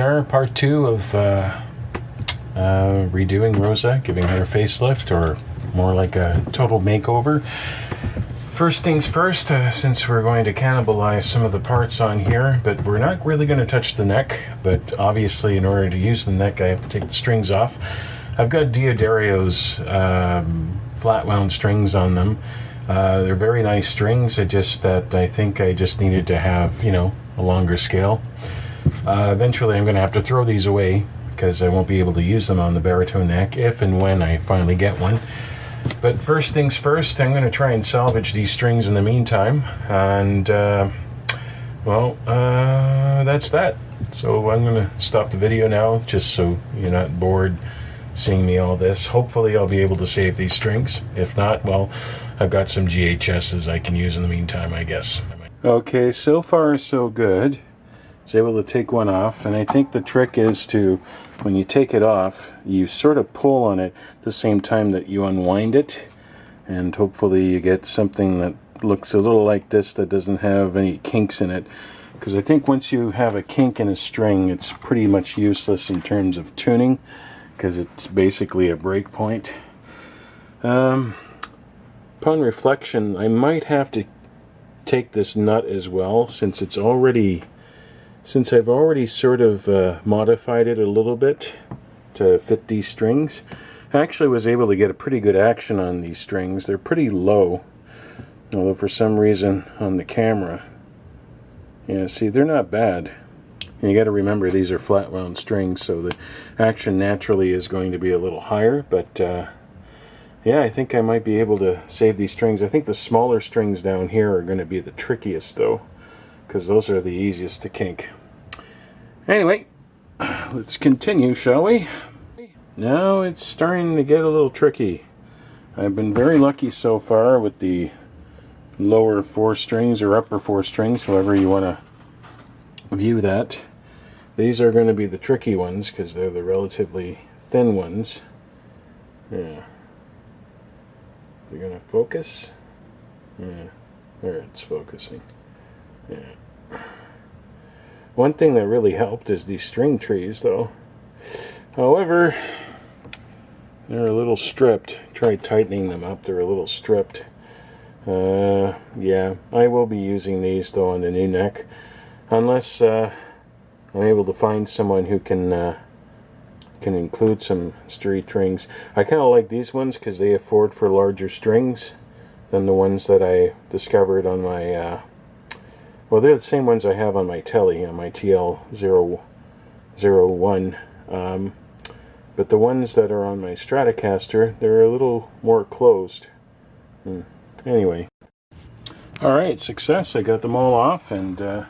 there, part 2 of redoing Rosa, giving her a facelift, or more like a total makeover. First things first, since we're going to cannibalize some of the parts on here, but we're not really going to touch the neck, but obviously in order to use the neck I have to take the strings off. I've got Diodario's flat wound strings on them. They're very nice strings, it's just that I think I just needed to have, you know, a longer scale. Eventually I'm going to have to throw these away because I won't be able to use them on the baritone neck if and when I finally get one. But first things first, I'm going to try and salvage these strings in the meantime, and that's that. So I'm going to stop the video now just so you're not bored seeing me all this. Hopefully I'll be able to save these strings. If not, well, I've got some GHSs I can use in the meantime, I guess. Okay, so far so good. I was able to take one off, and I think the trick is to, when you take it off, you sort of pull on it at the same time that you unwind it, and hopefully you get something that looks a little like this that doesn't have any kinks in it, because I think once you have a kink in a string, it's pretty much useless in terms of tuning, because it's basically a break point. Upon reflection, I might have to take this nut as well, since I've already sort of modified it a little bit to fit these strings. I actually was able to get a pretty good action on these strings. They're pretty low, although for some reason on the camera, yeah, see, they're not bad. And you got to remember these are flat wound strings, so the action naturally is going to be a little higher, but yeah, I think I might be able to save these strings. I think the smaller strings down here are going to be the trickiest though, because those are the easiest to kink. Anyway, let's continue, shall we? Now it's starting to get a little tricky. I've been very lucky so far with the lower 4 strings or upper 4 strings, however you want to view that. These are going to be the tricky ones because they're the relatively thin ones. Yeah. They're going to focus. Yeah, there it's focusing. Yeah. One thing that really helped is these string trees, though. However, they're a little stripped. Try tightening them up. They're a little stripped. Yeah, I will be using these, though, on the new neck. Unless I'm able to find someone who can include some street strings. I kind of like these ones because they afford for larger strings than the ones that I discovered on my... well, they're the same ones I have on my telly, on my TL001. But the ones that are on my Stratocaster, they're a little more closed. Anyway. Alright, success. I got them all off, and I'm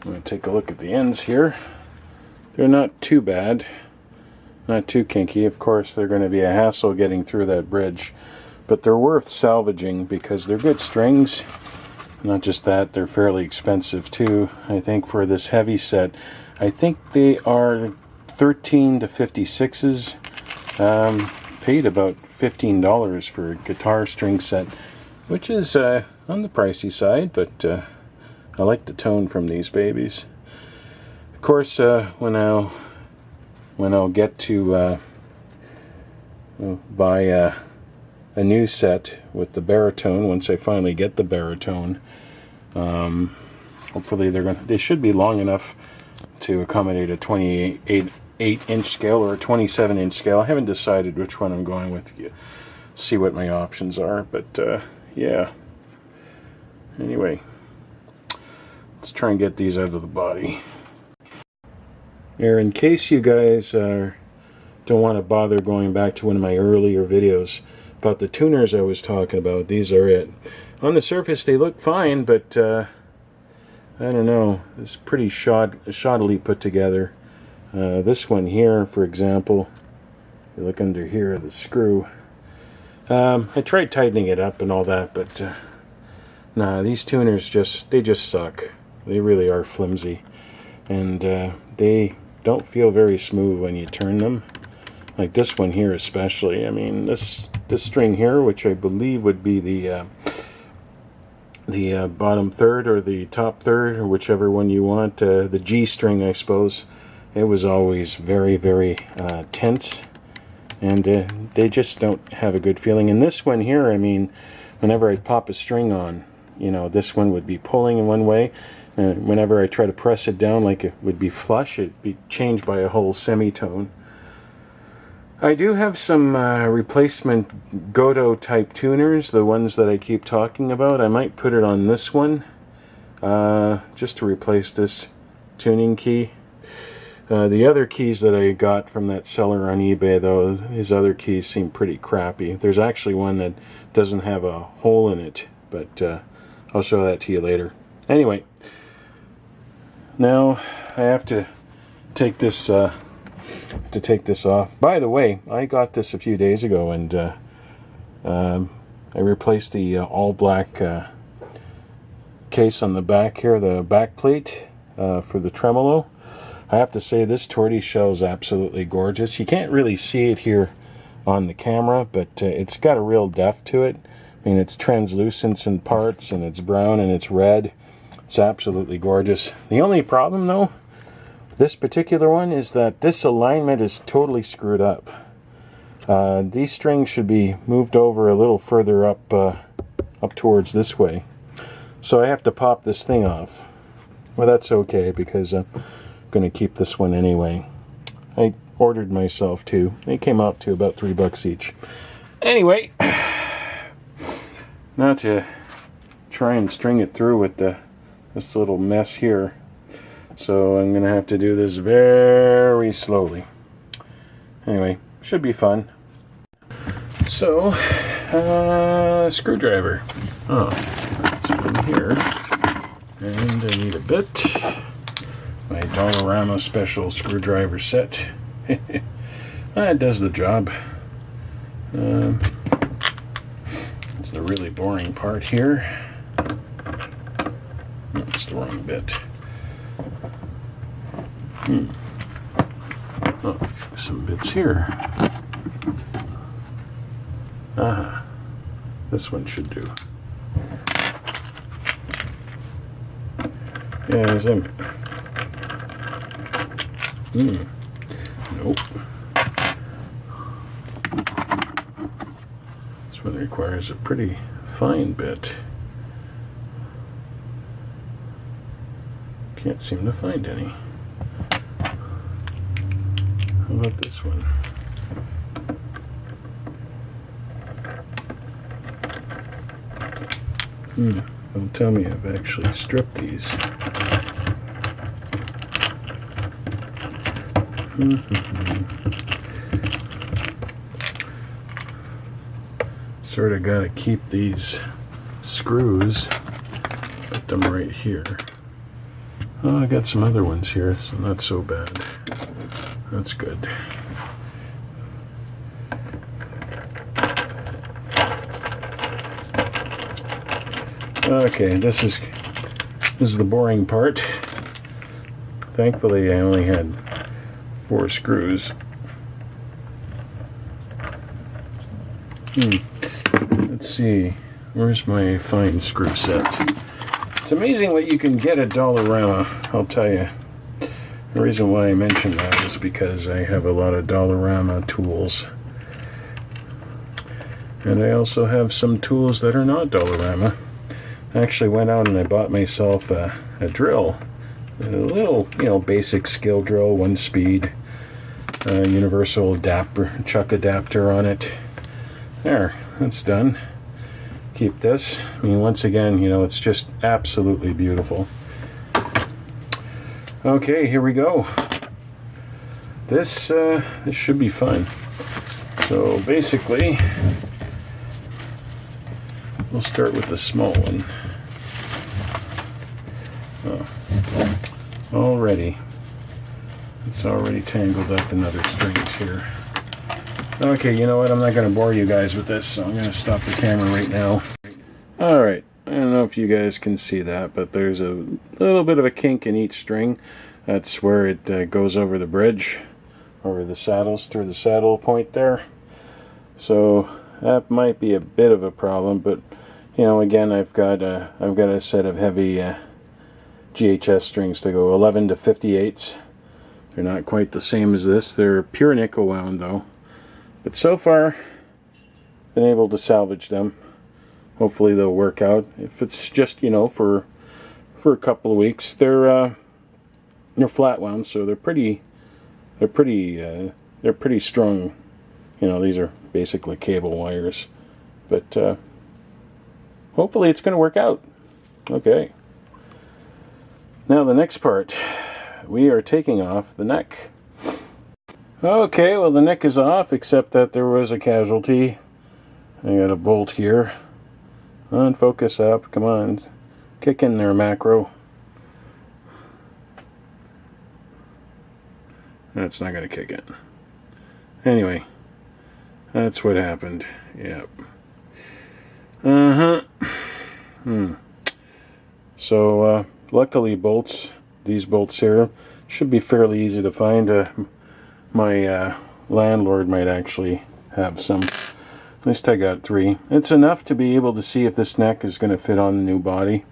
going to take a look at the ends here. They're not too bad. Not too kinky. Of course, they're going to be a hassle getting through that bridge. But they're worth salvaging because they're good strings. Not just that, they're fairly expensive too. I think for this heavy set, I think they are 13 to 56s. Paid about $15 for a guitar string set, which is on the pricey side, but I like the tone from these babies. Of course, when I'll get to buy a new set with the baritone, once I finally get the baritone, hopefully they should be long enough to accommodate a 28-inch scale or a 27-inch scale. I haven't decided which one I'm going with. See what my options are, but yeah. Anyway, let's try and get these out of the body. Here, in case you guys don't want to bother going back to one of my earlier videos about the tuners I was talking about, these are it. On the surface they look fine, but I don't know, it's pretty shoddily put together. This one here, for example, you look under here, the screw. I tried tightening it up and all that, but nah, these tuners just suck. They really are flimsy, and they don't feel very smooth when you turn them. Like this one here especially. I mean, this string here, which I believe would be the bottom third or the top third, or whichever one you want, the G string, I suppose. it was always very, very tense, and they just don't have a good feeling. And this one here, I mean, whenever I pop a string on, you know, this one would be pulling in one way, and whenever I try to press it down like it would be flush, it'd be changed by a whole semitone. I do have some replacement Godot type tuners, the ones that I keep talking about. I might put it on this one, just to replace this tuning key. The other keys that I got from that seller on eBay, though, his other keys seem pretty crappy. There's actually one that doesn't have a hole in it, but I'll show that to you later. Anyway, now I have to take this off. By the way, I got this a few days ago, and I replaced the all black case on the back here, the back plate for the tremolo. I have to say, this tortoiseshell is absolutely gorgeous. You can't really see it here on the camera, but it's got a real depth to it. I mean, it's translucent in parts, and it's brown, and it's red. It's absolutely gorgeous. The only problem, though, this particular one, is that this alignment is totally screwed up. These strings should be moved over a little further up towards this way. So I have to pop this thing off. Well, that's okay, because I'm going to keep this one anyway. I ordered myself two. They came out to about $3 each. Anyway, now to try and string it through with this little mess here. So I'm going to have to do this very slowly. Anyway, should be fun. So, screwdriver. Oh, this one here. And I need a bit. My Dollarama special screwdriver set. That does the job. It's the really boring part here. That's the wrong bit. Oh, some bits here. This one should do. Yeah, is it? Nope. This one requires a pretty fine bit. Can't seem to find any. How about this one? Don't tell me I've actually stripped these. Sort of got to keep these screws, put them right here. Oh, I got some other ones here, so not so bad. That's good. Okay, this is the boring part. Thankfully, I only had 4 screws. Let's see. Where's my fine screw set? It's amazing what you can get at Dollarama, I'll tell you. The reason why I mention that is because I have a lot of Dollarama tools. And I also have some tools that are not Dollarama. I actually went out and I bought myself a drill. A little, basic skill drill, 1 speed, universal adapter, chuck adapter on it. There, that's done. Keep this. I mean, once again, it's just absolutely beautiful. Okay, here we go. This should be fun. So basically, we'll start with the small one. Already. It's already tangled up in other strings here. Okay, you know what? I'm not going to bore you guys with this, so I'm going to stop the camera right now. Alright, I don't know if you guys can see that, but there's a little bit of a kink in each string. That's where it goes over the bridge, over the saddles, through the saddle point there. So that might be a bit of a problem, but again, I've got a set of heavy GHS strings to go 11 to 58s. They're not quite the same as this. They're pure nickel wound though. But so far, been able to salvage them. Hopefully they'll work out. If it's just, you know, for a couple of weeks, they're flat wound, so they're pretty strong. You know, these are basically cable wires. But hopefully it's going to work out. Okay. Now the next part, we are taking off the neck. Okay, well the neck is off, except that there was a casualty. I got a bolt here. On, focus up, come on. Kick in there, macro. That's not going to kick in. Anyway, that's what happened. Yep. So, luckily these bolts here, should be fairly easy to find. My landlord might actually have some. At least I got 3. It's enough to be able to see if this neck is going to fit on the new body,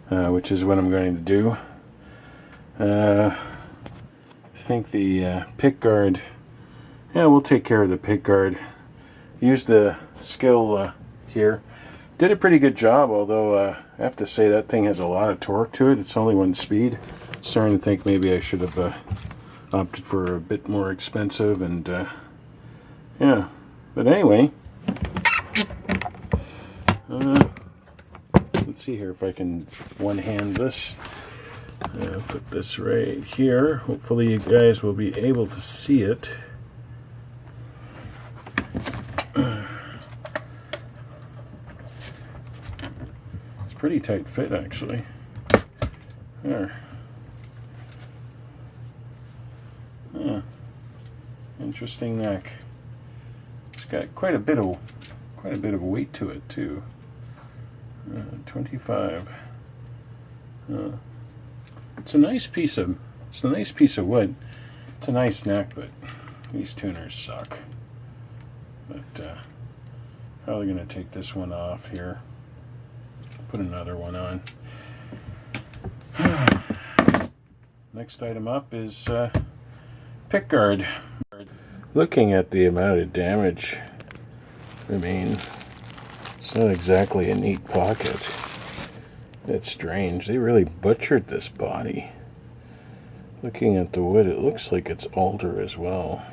which is what I'm going to do. I think the pick guard, yeah, we'll take care of the pick guard. Used the skill here. Did a pretty good job, although I have to say that thing has a lot of torque to it. It's only 1 speed. Starting to think maybe I should have opted for a bit more expensive, and yeah. But anyway, let's see here if I can one-hand this. Put this right here. Hopefully you guys will be able to see it. It's pretty tight fit, actually. There. Interesting neck. It's got quite a bit of weight to it too. 25. It's a nice piece of wood. It's a nice neck, but these tuners suck. But probably going to take this one off here. Put another one on. Next item up is pick guard. Looking at the amount of damage, I mean, it's not exactly a neat pocket. It's strange. They really butchered this body. Looking at the wood, it looks like it's alder as well.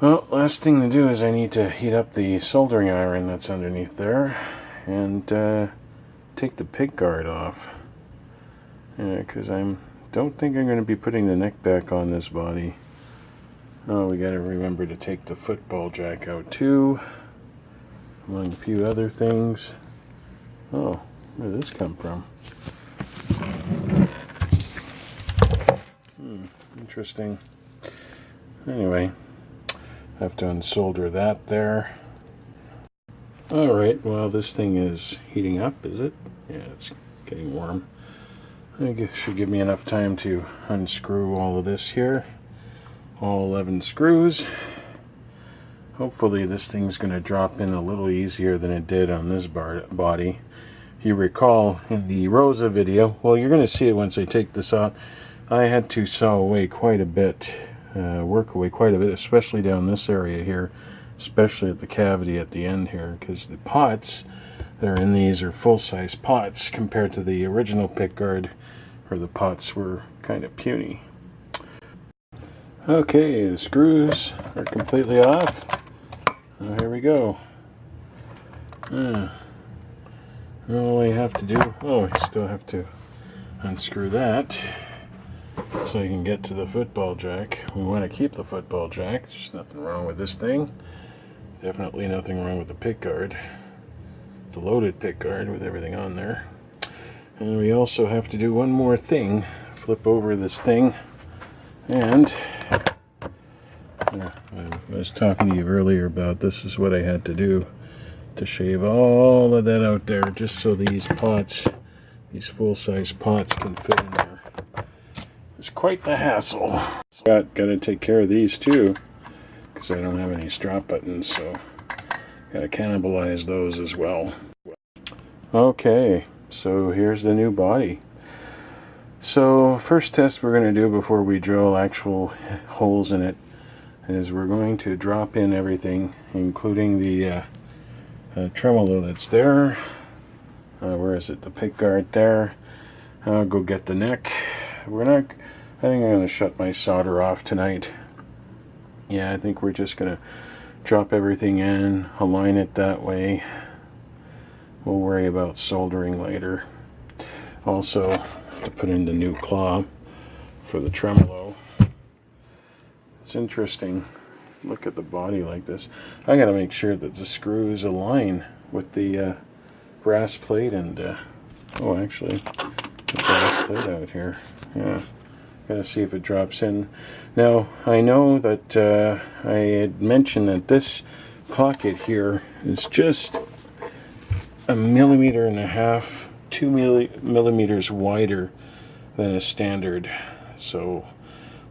Well, last thing to do is I need to heat up the soldering iron that's underneath there and take the pick guard off. Yeah, because don't think I'm going to be putting the neck back on this body. Oh, we got to remember to take the football jack out too, among a few other things. Oh, where did this come from? Interesting. Anyway, have to unsolder that there. Alright, well this thing is heating up, is it? Yeah, it's getting warm. I guess should give me enough time to unscrew all of this here. All 11 screws. Hopefully this thing's going to drop in a little easier than it did on this body. If you recall in the Rosa video, well, you're going to see it once I take this out, I had to saw away quite a bit, work away quite a bit, especially down this area here, especially at the cavity at the end here, because the pots that are in these are full-size pots compared to the original pick guard, where the pots were kind of puny. Okay, the screws are completely off. Oh, here we go. All I have to do, I still have to unscrew that so I can get to the football jack. We want to keep the football jack. There's nothing wrong with this thing. Definitely nothing wrong with the pick guard. The loaded pick guard with everything on there. And we also have to do one more thing. Flip over this thing and I was talking to you earlier about this is what I had to do to shave all of that out there just so these pots, these full-size pots can fit in there. It's quite the hassle. Got to take care of these too because I don't have any strap buttons, so got to cannibalize those as well. Okay, so here's the new body. So first test we're going to do before we drill actual holes in it is we're going to drop in everything, including the tremolo that's there. Where is it? The pick guard there. I'll go get the neck. I think I'm going to shut my solder off tonight. Yeah, I think we're just going to drop everything in, align it that way. We'll worry about soldering later. Also, to put in the new claw for the tremolo. It's interesting. Look at the body like this. I got to make sure that the screws align with the brass plate and oh, actually, the brass plate out here. Yeah, gotta see if it drops in. Now, I know that I had mentioned that this pocket here is just 1.5 millimeters, 2 millimeters wider than a standard. So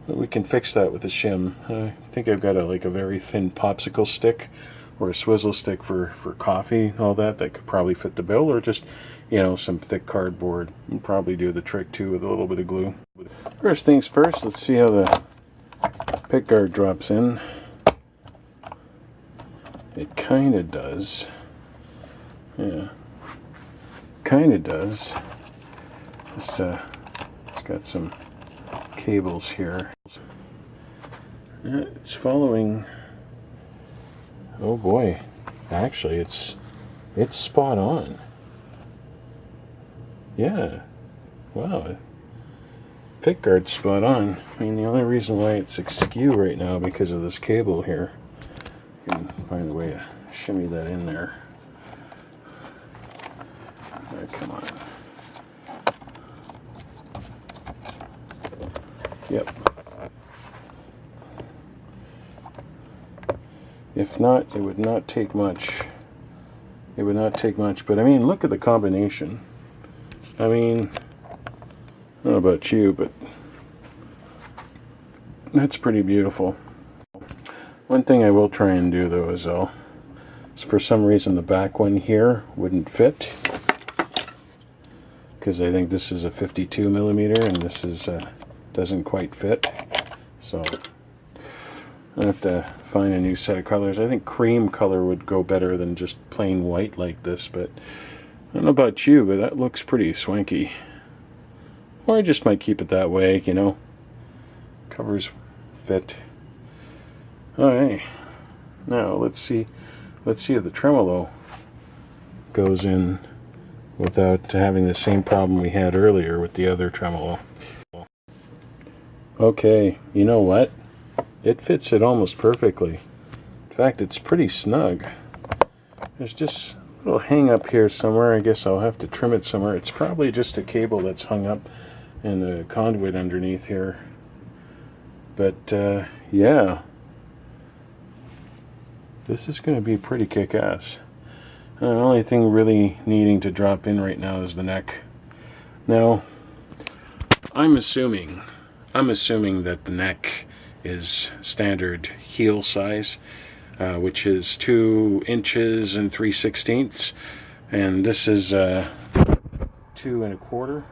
we can fix that with a shim. I think I've got like a very thin popsicle stick or a swizzle stick for coffee, all that could probably fit the bill, or just, you know, some thick cardboard. We'll probably do the trick too with a little bit of glue. First things first, let's see how the pick guard drops in. It kind of does. Yeah, kind of does. It's got some cables here. Yeah, it's following. Oh boy, actually it's spot on. Yeah, wow, pick guard's spot on. I mean, the only reason why it's askew right now because of this cable here. I can find a way to shimmy that in there. Oh, come on. Yep. If not, it would not take much. It would not take much, but I mean, look at the combination. I mean, I don't know about you, but that's pretty beautiful. One thing I will try and do though is for some reason the back one here wouldn't fit, because I think this is a 52 millimeter and this is doesn't quite fit. So I have to find a new set of colors. I think cream color would go better than just plain white like this, but I don't know about you, but that looks pretty swanky. Or I just might keep it that way, you know. Covers fit. Alright. Now let's see if the tremolo goes in without having the same problem we had earlier with the other tremolo. Okay, you know what? It fits it almost perfectly. In fact, it's pretty snug. There's just a little hang up here somewhere. I guess I'll have to trim it somewhere. It's probably just a cable that's hung up in the conduit underneath here. But yeah, this is going to be pretty kick-ass. The only thing really needing to drop in right now is the neck. Now, I'm assuming that the neck is standard heel size, which is 2 inches and 3/16, and this is 2 1/4,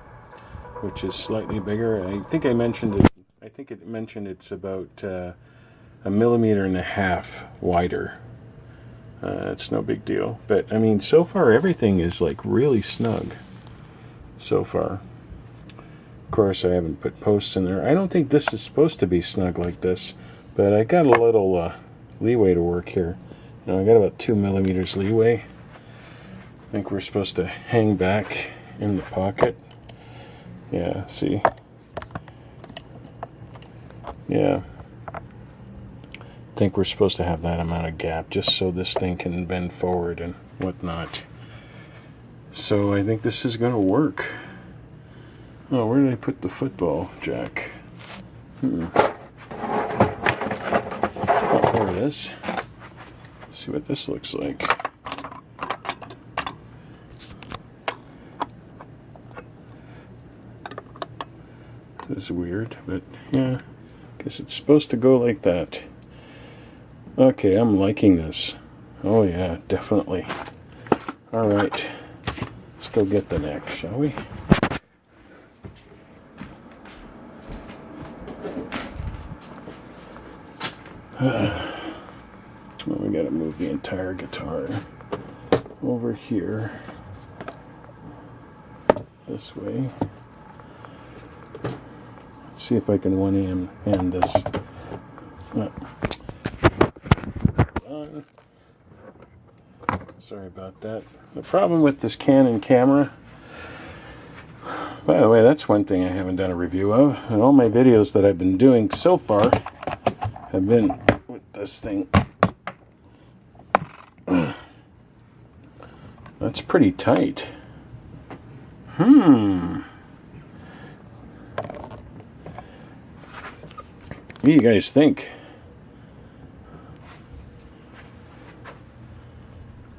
which is slightly bigger. I think I mentioned it. I think it mentioned it's about 1.5 millimeters wider. It's no big deal, but I mean, so far everything is like really snug. So far. Of course, I haven't put posts in there. I don't think this is supposed to be snug like this, but I got a little leeway to work here. You know, I got about 2 millimeters leeway. I think we're supposed to hang back in the pocket. Yeah, see? Yeah. I think we're supposed to have that amount of gap just so this thing can bend forward and whatnot. So I think this is going to work. Oh, where did I put the football jack? Oh, there it is. Let's see what this looks like. This is weird, but yeah, guess it's supposed to go like that. Okay, I'm liking this. Oh yeah, definitely. All right, let's go get the neck, shall we? Well, we gotta move the entire guitar over here this way. Let's see if I can one-hand this. Sorry about that. The problem with this Canon camera, by the way, that's one thing I haven't done a review of, and all my videos that I've been doing so far have been with this thing. That's pretty tight. What do you guys think?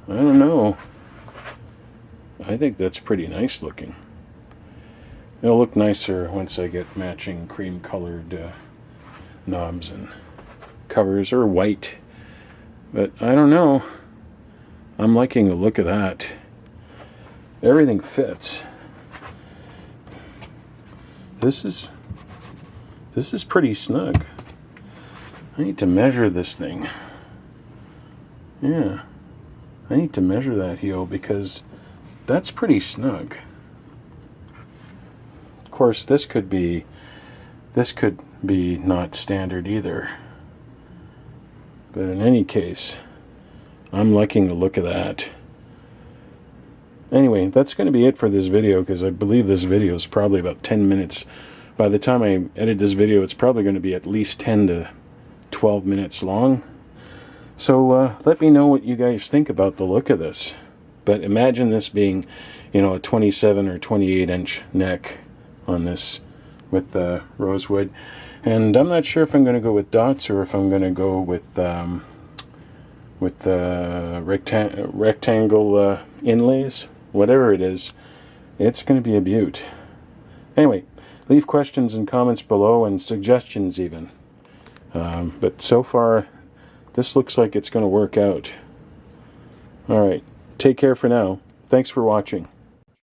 I don't know. I think that's pretty nice looking. It'll look nicer once I get matching cream colored knobs and covers, or white. But I don't know. I'm liking the look of that. Everything fits. This is pretty snug. I need to measure this thing. Yeah. I need to measure that heel because that's pretty snug. Of course, this could be not standard either. But in any case, I'm liking the look of that. Anyway, that's going to be it for this video, because I believe this video is probably about 10 minutes. By the time I edit this video, it's probably going to be at least 10 to 12 minutes long. So let me know what you guys think about the look of this. But imagine this being, you know, a 27 or 28 inch neck on this with rosewood. And I'm not sure if I'm going to go with dots or if I'm going to go with rectangle inlays. Whatever it is, it's going to be a beaut. Anyway, leave questions and comments below, and suggestions even. But so far, this looks like it's going to work out. Alright, take care for now. Thanks for watching.